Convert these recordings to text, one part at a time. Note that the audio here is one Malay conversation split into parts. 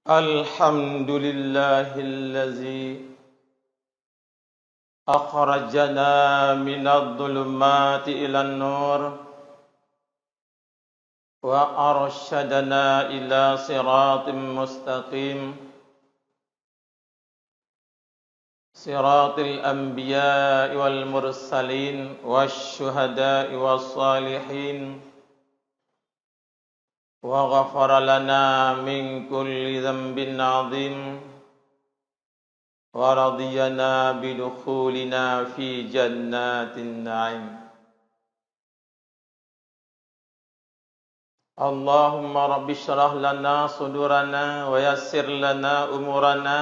الحمد لله الذي أخرجنا من الظلمات إلى النور وأرشدنا إلى صراط مستقيم صراط الأنبياء والمرسلين والشهداء والصالحين وغفر لنا من كل ذنب عظيم ورضينا بدخولنا في جنات النعيم اللهم رب اشرح لنا صدورنا ويسر لنا أمورنا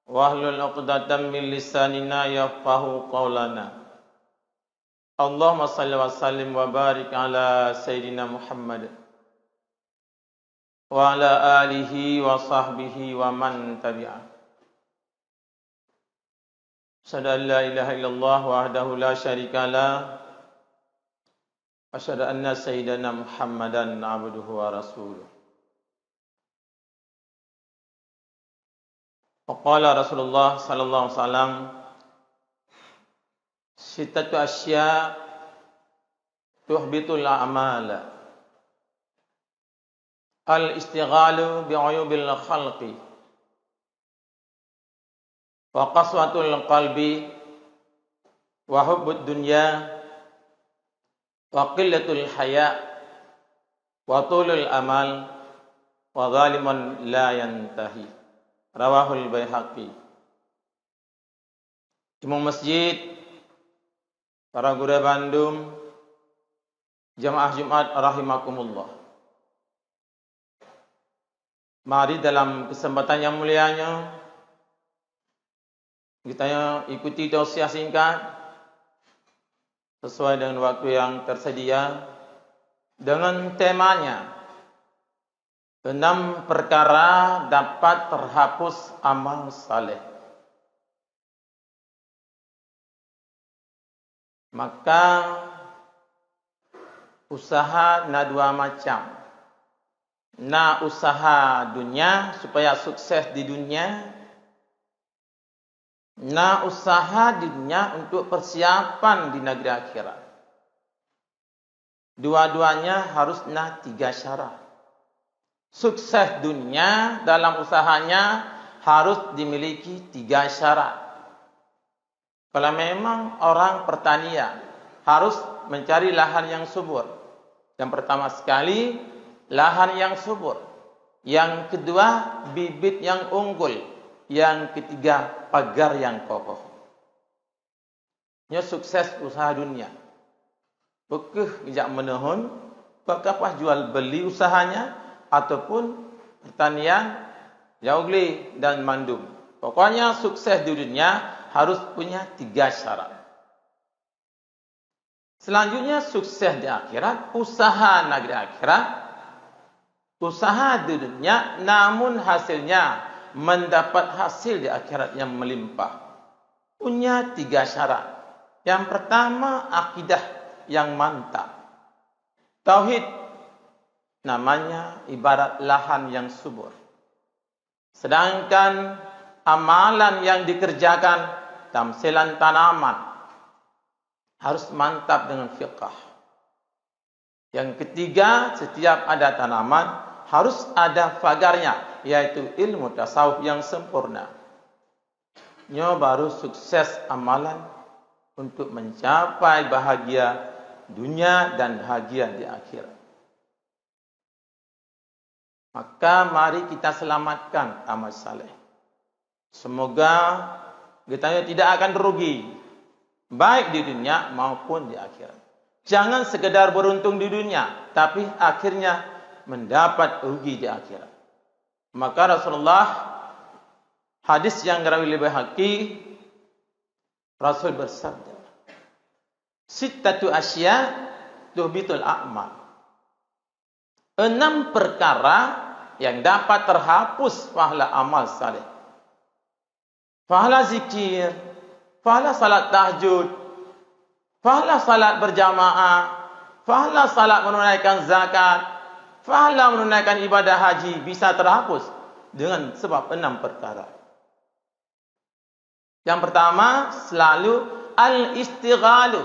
واحلل عقدة من لساننا يفقهوا قولنا اللهم صل وسلم وبارك على سيدنا محمد wa ala alihi wa sahbihi wa man tabi'ah. Asyhadu an la ilaha illallah wahdahu la syarika lah. Asyhadu anna sayyidana Muhammadan abduhu wa rasuluh. Qala Rasulullah sallallahu alaihi wasallam sittatu asya tuhbitul a'mala al-istighalu bi'uyubil khalqi wa qaswatul qalbi wa hubbud dunya wa qillatul haya wa tulul amal wa zalimun la yantahi rawahul Baihaqi. Imam masjid, para guru Bandung, jamaah Jumat rahimakumullah. Mari dalam kesempatan yang mulianya kita ikuti tausiah singkat sesuai dengan waktu yang tersedia dengan temanya 6 perkara dapat terhapus amal saleh. Maka usaha ada 2 macam. Usaha dunia supaya sukses di dunia. Usaha di dunia untuk persiapan di negeri akhirat. Dua-duanya harus 3 syarat. Sukses dunia dalam usahanya harus dimiliki 3 syarat. Kalau memang orang pertanian harus mencari lahan yang subur. Yang pertama sekali lahan yang subur. Yang kedua, bibit yang unggul. Yang ketiga, pagar yang kokoh. Ini sukses usaha dunia. Bekeh bijak menehun, bakapah jual beli usahanya, ataupun pertanian, jaugli dan mandum. Pokoknya sukses di dunia harus punya 3 syarat. Selanjutnya sukses di akhirat, usaha negeri akhirat. Usaha di dunia namun hasilnya mendapat hasil di akhirat yang melimpah. Punya 3 syarat. Yang pertama, akidah yang mantap. Tauhid namanya ibarat lahan yang subur. Sedangkan amalan yang dikerjakan tamsilan tanaman harus mantap dengan fiqh. Yang ketiga, setiap ada tanaman harus ada fagarnya, yaitu ilmu tasawuf yang sempurna. Nyo baru sukses amalan untuk mencapai bahagia dunia dan bahagia di akhirat. Maka mari kita selamatkan amal saleh. Semoga kita tidak akan rugi, baik di dunia maupun di akhirat. Jangan sekedar beruntung di dunia, tapi akhirnya mendapat rugi di akhirat. Maka Rasulullah, hadis yang diriwayatkan oleh Baihaqi, Rasul bersabda, sittatu asya tuhbitul a'mal. 6 perkara yang dapat terhapus pahala amal saleh. Pahala zikir, pahala salat tahajud, pahala salat berjamaah, pahala salat menunaikan zakat, pahala menunaikan ibadah haji bisa terhapus dengan sebab 6 perkara. Yang pertama, selalu al-istighalu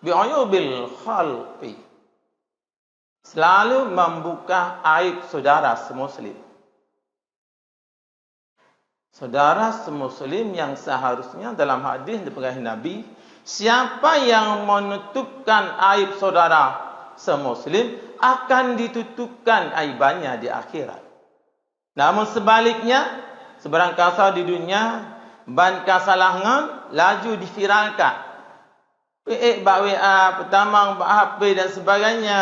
bi'uyubil khalqi. Selalu membuka aib saudara semuslim. Saudara semuslim yang seharusnya dalam hadis dipegah Nabi, siapa yang menutupkan aib saudara semuslim akan ditutupkan aibannya di akhirat. Namun sebaliknya, sebarang kasar di dunia, ban kesalahan laju diviralkan. WA, pertamang, HP dan sebagainya,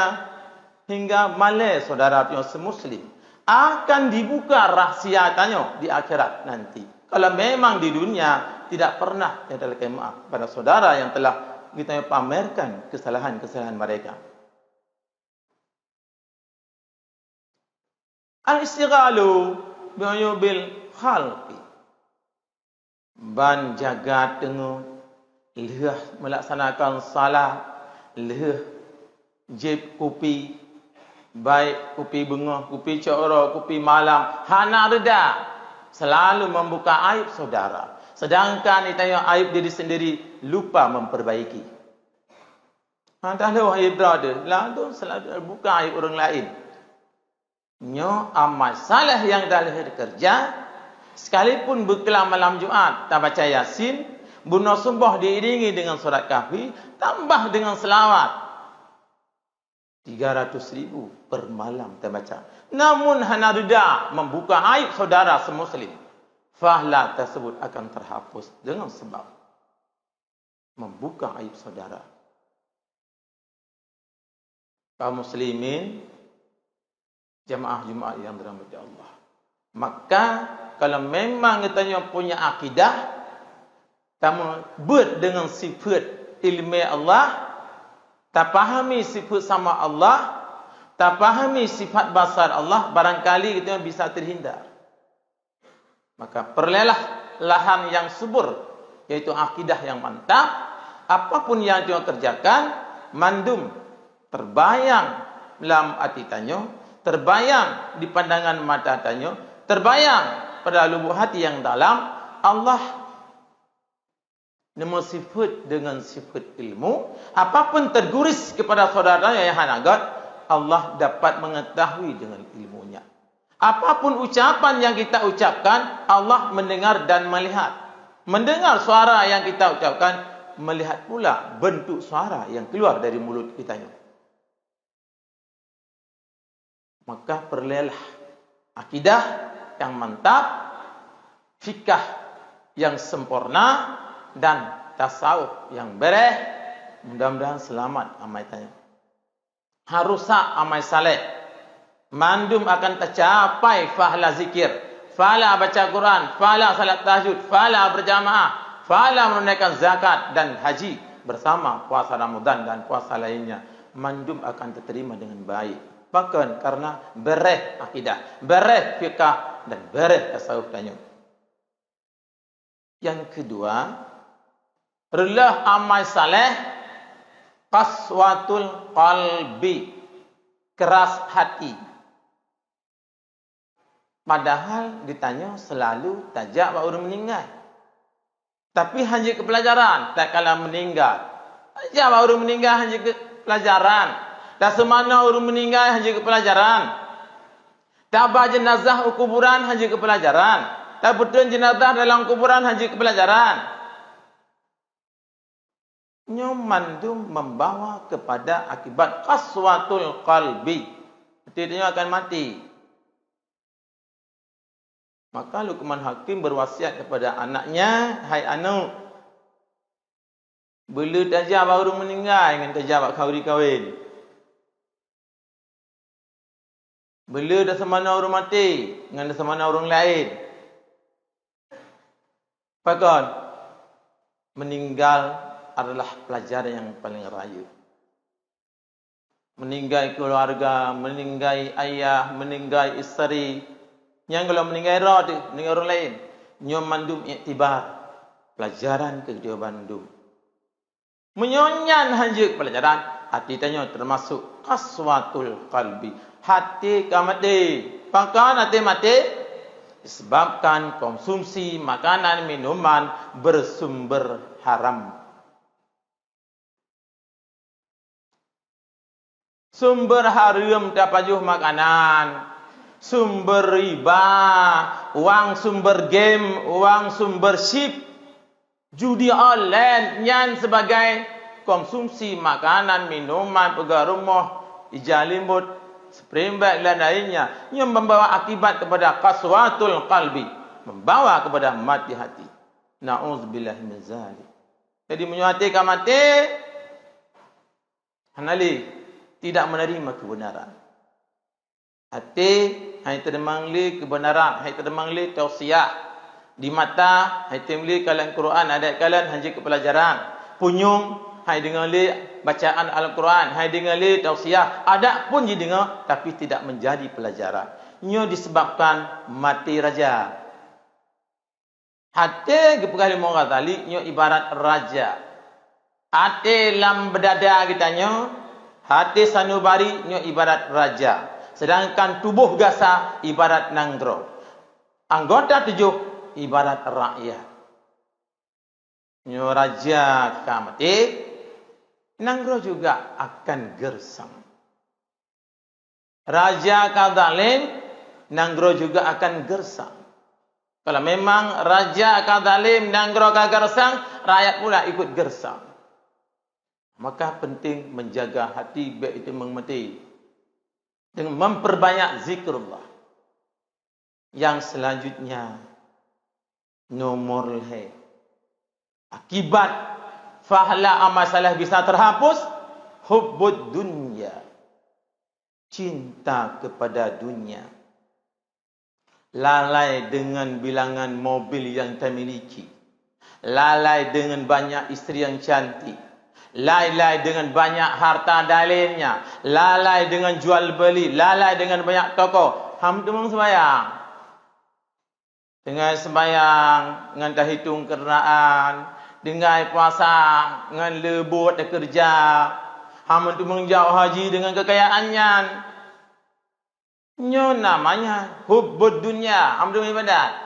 hingga malas saudara punya semuslim. Akan dibuka rahsia tanya di akhirat nanti. Kalau memang di dunia tidak pernah ada maaf pada saudara yang telah kita pamerkan kesalahan-kesalahan mereka. Al-istighalu bi'uyubil khalqi. Ban jaga tengok, leh melaksanakan salat, leh jeb kopi, baik kopi bengah, kopi cokro, kopi malam, hana reda, selalu membuka aib saudara. Sedangkan ditanya aib diri sendiri, lupa memperbaiki. Tak ada wahai brother, lalu selalu buka aib orang lain. Nyo amal salah yang dah kerja, sekalipun berkelam malam Jumaat, tak baca Yasin, bunuh subuh diiringi dengan surat kahfi, tambah dengan selawat. 300,000 per malam tak baca. Namun hana reda membuka aib saudara semuslim. Fahla tersebut akan terhapus dengan sebab membuka aib saudara. Kaum muslimin, jamaah Jumaat yang dirahmati Allah. Maka kalau memang kita punya akidah, kamu ber dengan sifat ilmu Allah, tak pahami sifat sama Allah, tak pahami sifat basar Allah, barangkali kita bisa terhindar. Maka perlelah lahan yang subur, yaitu akidah yang mantap. Apapun yang kita kerjakan, mandum terbayang dalam hati tanyo, terbayang di pandangan mata tanyo, terbayang pada lubuk hati yang dalam. Allah nemu sifat dengan sifat ilmu. Apapun terguris kepada saudara yang hanagat, Allah dapat mengetahui dengan ilmunya. Apapun ucapan yang kita ucapkan, Allah mendengar dan melihat. Mendengar suara yang kita ucapkan, melihat pula bentuk suara yang keluar dari mulut kita. Maka perlelah akidah yang mantap, fikah yang sempurna, dan tasawuf yang bereh. Mudah-mudahan selamat amal tanya. Harusak amal saleh. Mandum akan tercapai fahla zikir, fahla baca Quran, fahla salat tahajud, fahla berjamaah, fahla menunaikan zakat dan haji bersama puasa Ramadan dan puasa lainnya. Mandum akan diterima dengan baik. Bahkan karena bereh akidah, bereh fikah dan bereh tasawuf tanya. Yang kedua, relah amal saleh qaswatul qalbi, keras hati. Padahal ditanya selalu tajak baru meninggal. Tapi hanya ke pelajaran, tak kala meninggal. Tajak baru meninggal hanya ke pelajaran. Tak semana orang meninggal hanya ke pelajaran. Tak bawa jenazah ke kuburan hanya ke pelajaran. Tak betul jenazah dalam kuburan hanya ke pelajaran. Nyomandum membawa kepada akibat qaswatul qalbi. Artinya akan mati. Maka Luqman Hakim berwasiat kepada anaknya, hai anak, bila tajam baru meninggal dengan tajam bak kahwin. Bila dah semana orang mati dengan dah semana orang lain. Pakon meninggal adalah pelajaran yang paling rayu. Meninggal keluarga, meninggal ayah, meninggal isteri. Yang kalau meninggal roh tu, meninggal orang lain. Nyom mandum iktibar. Pelajaran ke dia bandum. Menyonyan hanya pelajaran. Hati tanya termasuk qaswatul qalbi. Hati ka mati. Pakan hati mati. disebabkan konsumsi makanan minuman bersumber haram. Sumber haram tapajuh makanan, sumber riba, wang sumber game, wang sumber ship, judi online, yang sebagai konsumsi makanan, minuman, pegang rumah, ijalimut, sprembak dan lainnya yang membawa akibat kepada qaswatul qalbi, membawa kepada mati hati. Na'udzubillah min zalik. Jadi menyuatikan mati, hanali tidak menerima kebenaran. Hati hai termang li kebenaran, hai termang li tausiah. Di mata hai temli kalan Quran ada kalan hanji ke pelajaran. Punyung hai dengar li bacaan Al-Quran, hai dengar li tausiah. Ada pun didengar tapi tidak menjadi pelajaran. Nyo disebabkan mati raja. Hati kepekali Imam Ghazali nyo ibarat raja. Hati lam berdada kita nyo, hati sanubari nyo ibarat raja. Sedangkan tubuh gasa ibarat nanggro. Anggota tujuh ibarat rakyat. Nyo raja kamati, nanggro juga akan gersang. Raja kadzalim, nanggro juga akan gersang. Kalau memang raja kadzalim, nanggro gersang, rakyat pula ikut gersang. Maka penting menjaga hati baik itu mengerti dengan memperbanyak zikrullah. Yang selanjutnya nomor le. Akibat fahla amal saleh bisa terhapus, hubbud dunya, cinta kepada dunia. Lalai dengan bilangan mobil yang kita miliki, lalai dengan banyak isteri yang cantik, lalai dengan banyak harta dalilnya, lalai dengan jual beli, lalai dengan banyak toko. Hamdumung sembahyang. Dengan sembahyang, dengan dah hitung kenderaan, dengan puasa, dengan lebut dan kerja. Hamdumung jauh haji dengan kekayaannya. Nyo namanya hubbud dunya, hamdumung ibadat.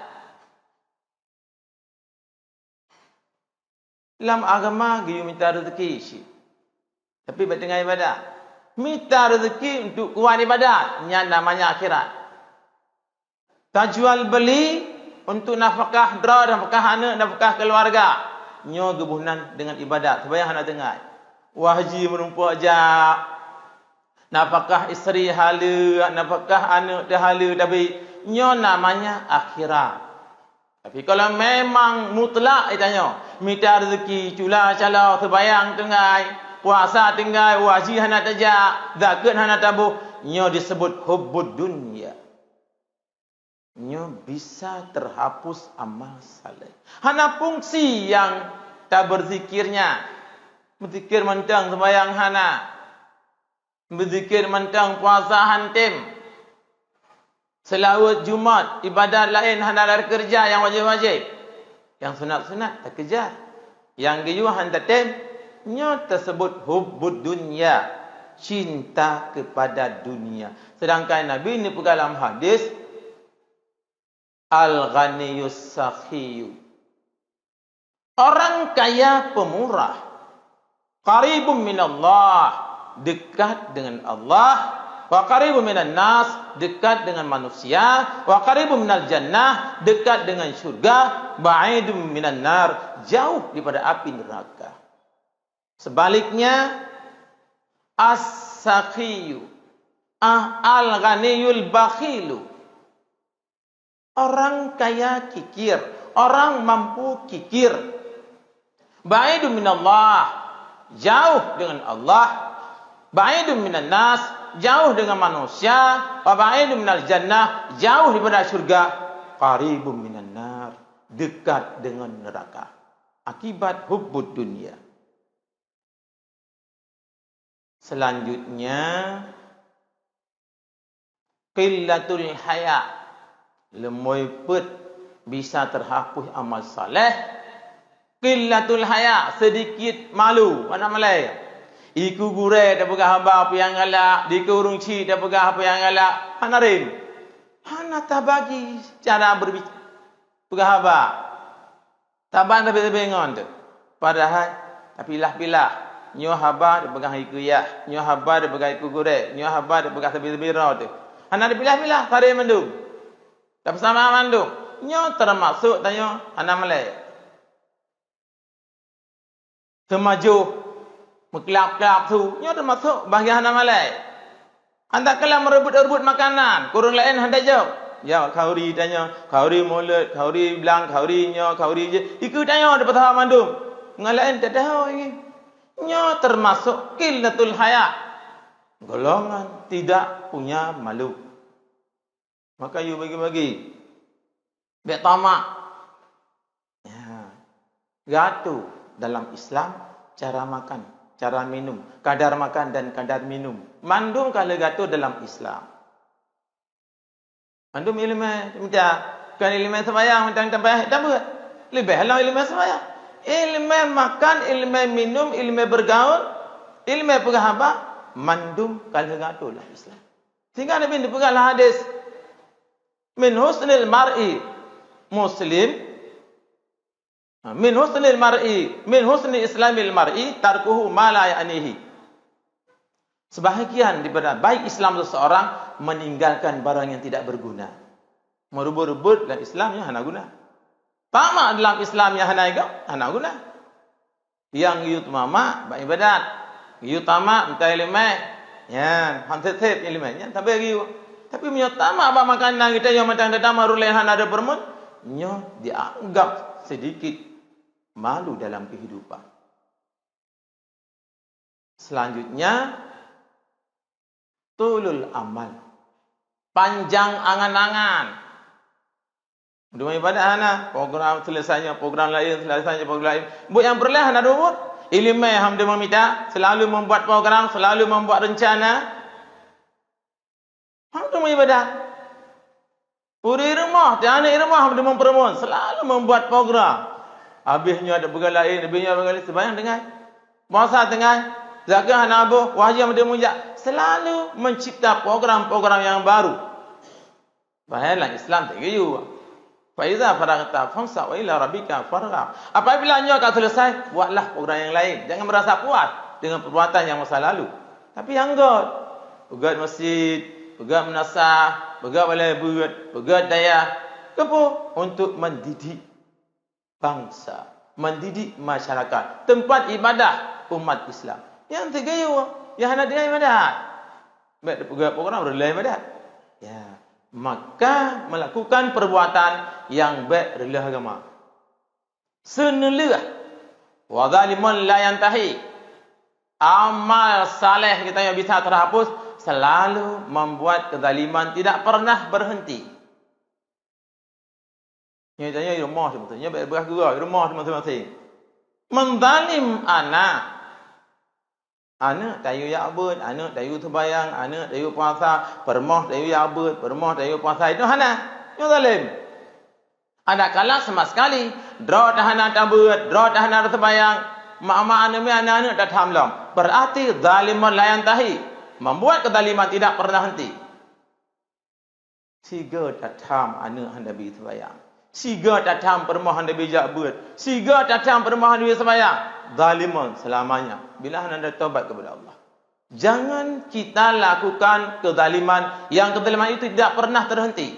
Dalam agama dia minta rezeki sih. Tapi dengan ibadat. Minta rezeki untuk kuat ibadat. Yang namanya akhirat. Tak jual beli untuk nafkah dera, nafkah anak, nafkah keluarga. Nyo gebunan dengan ibadat. Supaya anak dengar. Wahji menumpuk ajak. Nafkah isteri hala, nafkah anak dah hala. Tapi nyo namanya akhirat. Tapi kalau memang mutlak ditanya, minta rezeki, cula cala, sembahyang tengah, puasa tengah, wajib hana tajak, zakat hana tabuh, nyo disebut hubbud dunya. Nyo bisa terhapus amal saleh. Hana fungsi yang tak berzikirnya. Berzikir mentang sembahyang hana. Berzikir mentang puasa hantim. Selawat Jumat, ibadat lain hendak kerja yang wajib-wajib. Yang sunat-sunat tak kejar. Yang dia hendak tem, nyo tersebut hubbud dunya, cinta kepada dunia. Sedangkan Nabi ini pun dalam hadis al-ghaniyus sakhiyu. Orang kaya pemurah, qaribun minallah, dekat dengan Allah. Wa qaribun minan nas, dekat dengan manusia. Wa qaribun minal jannah, dekat dengan syurga. Ba'idun minan nar, jauh daripada api neraka. Sebaliknya, as-sakhiyu, al-ghaniyul bakhilu. Orang kaya kikir, orang mampu kikir. Ba'idun minallah, jauh dengan Allah. Ba'idun minan nas, jauh dengan manusia. Wa ba'idun minal jannah, jauh daripada syurga. Qaribun minan nar, dekat dengan neraka. Akibat hubbud dunia. Selanjutnya qillatul haya, lemoi put bisa terhapus amal saleh. Qillatul haya, sedikit malu. Mana Malay? Iku gure dah pegang hamba apa yang galak, diku urung cik dah pegang apa yang galak. Hanarin. Hana tak bagi cara berkhabar. Taban tapi bengon tu. Padahal tapi pilah. Nyo habar dia pegang hikuyah, nyo habar dia pegang ikugure, nyo habar dia pegang tebi-tebira tu. Hana dipilah-pilah tarik mandum. Tak bersama mandum. Nyo termasuk tanya hana Malay. Semaju mekelap-kelap tu, nyo termasuk bahagian hana Malay. Anda kala merebut-rebut makanan, kurang lain hendak jawab. Ya, kauri tanya, kauri mulut, kauri bilang, kauri nyo, kauri je. Ikut tanya dapat tahu mandum. Ngalain tak tahu ini. Nyo termasuk qillatul haya. Golongan tidak punya malu. Maka you bagi-bagi. Biar tamak. Ya. Gatu dalam Islam cara makan, cara minum, kadar makan dan kadar minum. Mandum kalau gatu dalam Islam. Mandum ilmu minta kan ilmu sembahyang minta tambah tak buat. Lebih halang ilmu sembahyang. Ilmu makan, ilmu minum, ilmu bergaul, ilmu perkhabar, mandum kalau gatu dalam Islam. Sehingga Nabi dipegang hadis min husnil mar'i muslim, min husnil mar'i, min husni islamil mar'i tarkuhu ma la ya'nihi. Sebahagian daripada baik Islam seseorang meninggalkan barang yang tidak berguna. Merebut-rebut dalam Islam yang hana guna. Tamak dalam Islam yang hana guna. Yang you mama baik ibadat, you tamak minta ilmu, ya, hamset ilmu, ya, tapi you. Tapi punya tamak apa makanan kita yang macam datang marulai hana ada permun, nyo dianggap sedikit malu dalam kehidupan. Selanjutnya tulul amal, panjang angan-angan. Dua ibadah hana, program selesainya, program lain selesainya, program lain. Buat yang berleh hana dua. Ilmu yang dia meminta, selalu membuat program, selalu membuat rencana. Hamdu ibadah. Puri rumah, tiada rumah hamdu mempermun, selalu membuat program. Habisnya ada perkara lain, habisnya perkara lain, sebayang dengan puasa dengan zakat hana abu, wajib dia mujak. Selalu mencipta program-program yang baru. Bahayalah Islam tak gitu. Fa iza faragta fansa wa ila rabbika farghab. Apabila nyo akan selesai, buatlah program yang lain. Jangan merasa puas dengan perbuatan yang masa lalu. Tapi anggot, pegat masjid, pegat menasah, pegat balai buat, pegat daya, kepo untuk mendidik bangsa, mendidik masyarakat, tempat ibadah umat Islam. Yang tiga yang hendak dia ibadat. Baik pegat program berlai ibadat. Ya. Maka melakukan perbuatan yang baik adalah agama. Senelih wa zalimun la yantahi. Amal saleh kita yang bisa terhapus selalu membuat kezaliman tidak pernah berhenti. Ini tanya rumah sebetulnya bergerak gerak rumah masing-masing. Menzalim anak tayu ya'bud, anak tayu sembahyang, anak tayu puasa, permoh tayu ya'bud, permoh tayu puasa, itu hana. Itu zalim. Ada kala sama sekali, draw tahana tabud, draw tahana sembahyang, mak-mak anak-anak tak hamlam. Berarti zaliman la yantahi, membuat kezaliman tidak pernah henti. Siga tatam anak hendak bi sembahyang. Siga tatam permoh hendak bi ya'bud. Siga tatam permoh hendak bi sembahyang. Zaliman selamanya bila anda taubat kepada Allah. Jangan kita lakukan kezaliman yang kezaliman itu tidak pernah terhenti.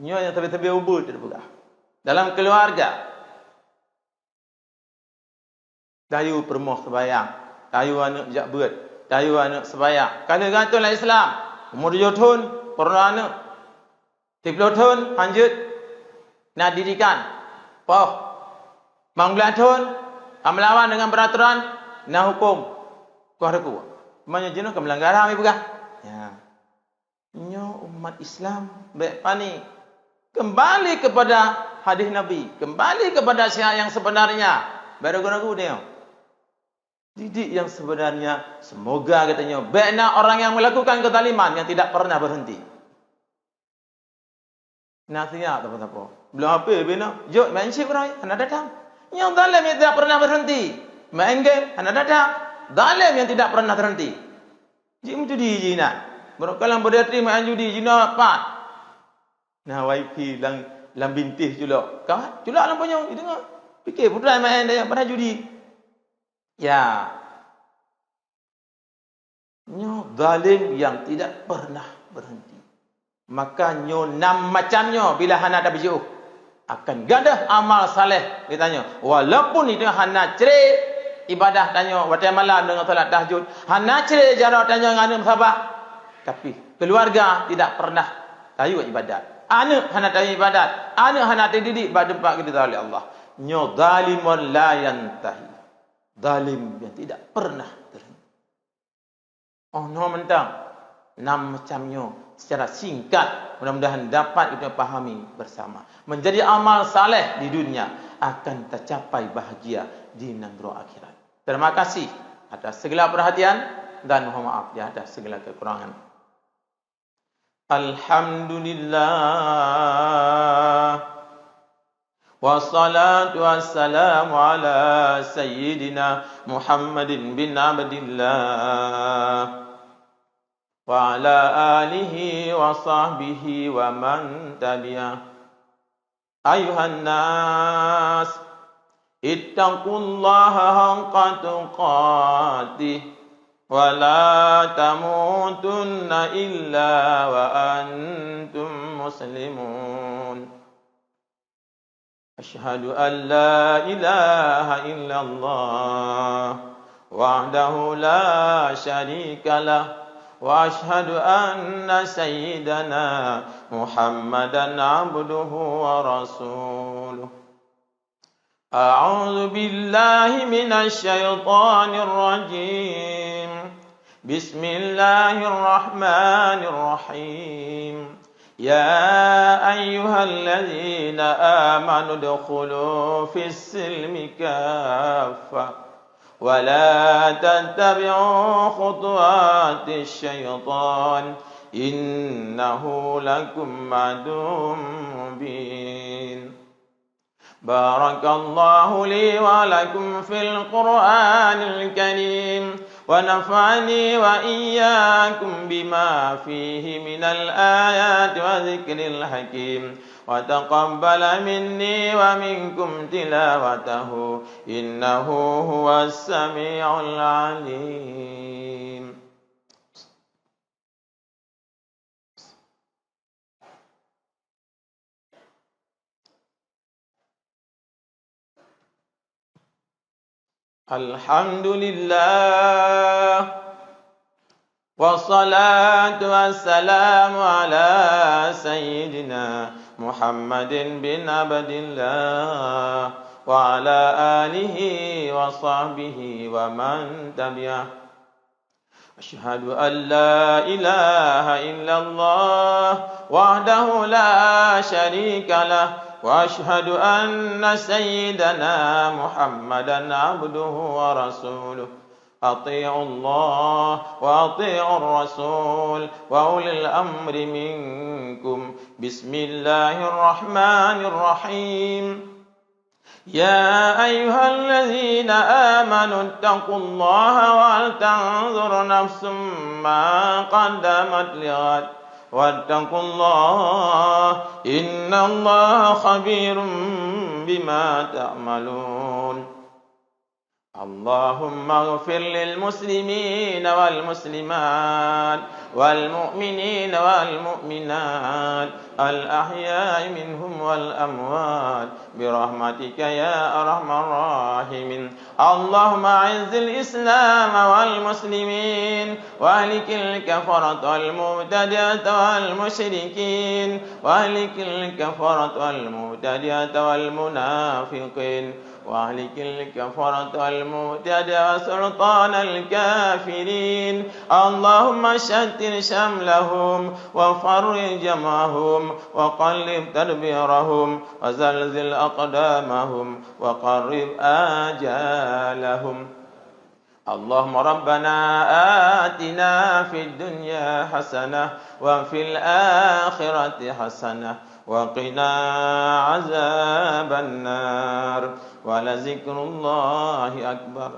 Nyo yang tebi-tebi ubud terbuka. Dalam keluarga. Dayu permoh sembahyang, dayu anak jakbut, dayu anak sembahyang. Kalau gantulah Islam, umur 7 tahun, pernah anak 10 tahun lanjut nak didikan. Poh Manglatun melawan dengan peraturan nak hukum kuaraku. Mana jenuh ke melanggaran ami bukan? Ya. Nyo umat Islam baik panik. Kembali kepada hadis Nabi, kembali kepada syiar yang sebenarnya. Baru ragu dia. Didik yang sebenarnya, semoga katanya baiklah orang yang melakukan kezaliman yang tidak pernah berhenti. Nasihat apa-apa. Belum apa bina, jom main ship orang, anda datang. Yang zalim yang tidak pernah berhenti. Main game, anda datang. Zalim yang tidak pernah berhenti. Jom judi nak. Berkalang berdatri main judi jina pat. Nah wifi lang bintih julak. Kau julak lampanya dia dengar. Fikir putra main dia pada judi. Ya. Nyo zalim yang tidak pernah berhenti. Maka nyo 6 macamnya bila hana dah berjauh. Akan gadah amal saleh ditanya. Walaupun itu hana cerai ibadah tanya waktu malam dengan salat tahajud. Hana cerai jarang tanya ngana musabah. Tapi keluarga tidak pernah tahu ibadat. Anak hana tahu ibadat. Anak hana terdidik pada tempat kita oleh Allah. Nyo zalimun la yantahi. Zalim yang tidak pernah terhenti. Oh no mentang 6 macamnya secara singkat mudah-mudahan dapat kita pahami bersama. Menjadi amal saleh di dunia akan tercapai bahagia di negara akhirat. Terima kasih atas segala perhatian dan mohon maaf di atas segala kekurangan. Alhamdulillah wassalatu wassalamu ala sayyidina Muhammadin bin Abdillah wa ala alihi wa sahbihi wa man tabi'ah. Ayuhan nas ittaqullaha haqqa tuqatih ولا تموتن إلا وأنتم مسلمون أشهد أن لا إله إلا الله وحده لا شريك له وأشهد أن سيدنا محمدا عبده ورسوله أعوذ بالله من الشيطان الرجيم بسم الله الرحمن الرحيم يا أيها الذين آمنوا ادخلوا في السلم كافة ولا تتبعوا خطوات الشيطان إنه لكم عدو مبين. بارك الله لي ولكم في القرآن الكريم ونفعني وإياكم بما فيه من الآيات وذكر الحكيم وتقبل مني ومنكم تلاوته إنه هو السميع العليم. Alhamdulillah wassalatu wassalamu ala sayyidina Muhammadin bin Abdillah wa ala alihi wa sahbihi wa man tabi'ah. Asyhadu an la ilaha illallah wahdahu la syarika lah وأشهد أن سيدنا محمدا عبده ورسوله أطيعوا الله وأطيعوا الرسول وأولي الأمر منكم بسم الله الرحمن الرحيم يا أيها الذين آمنوا اتقوا الله ولتنظر نفس ما قدمت لغد واتقوا الله إن الله خبير بما تعملون. اللهم اغفر للمسلمين والمسلمات والمؤمنين والمؤمنات الأحياء منهم والأموات برحمتك يا أرحم الراحمين. اللهم أعز الإسلام والمسلمين وأهلك الكفرة والمبتدعة والمشركين وأهلك الكفرة والمبتدعة والمنافقين وأهلك الكفرة والمبتدعة وسلطان الكافرين. اللهم شتت شملهم وفرج جمعهم وقلب تدبيرهم وزلزل أقدامهم وقرب آجالهم. اللهم ربنا آتنا في الدنيا حسنة وفي الآخرة حسنة وقنا عذاب النار ولذكر الله أكبر.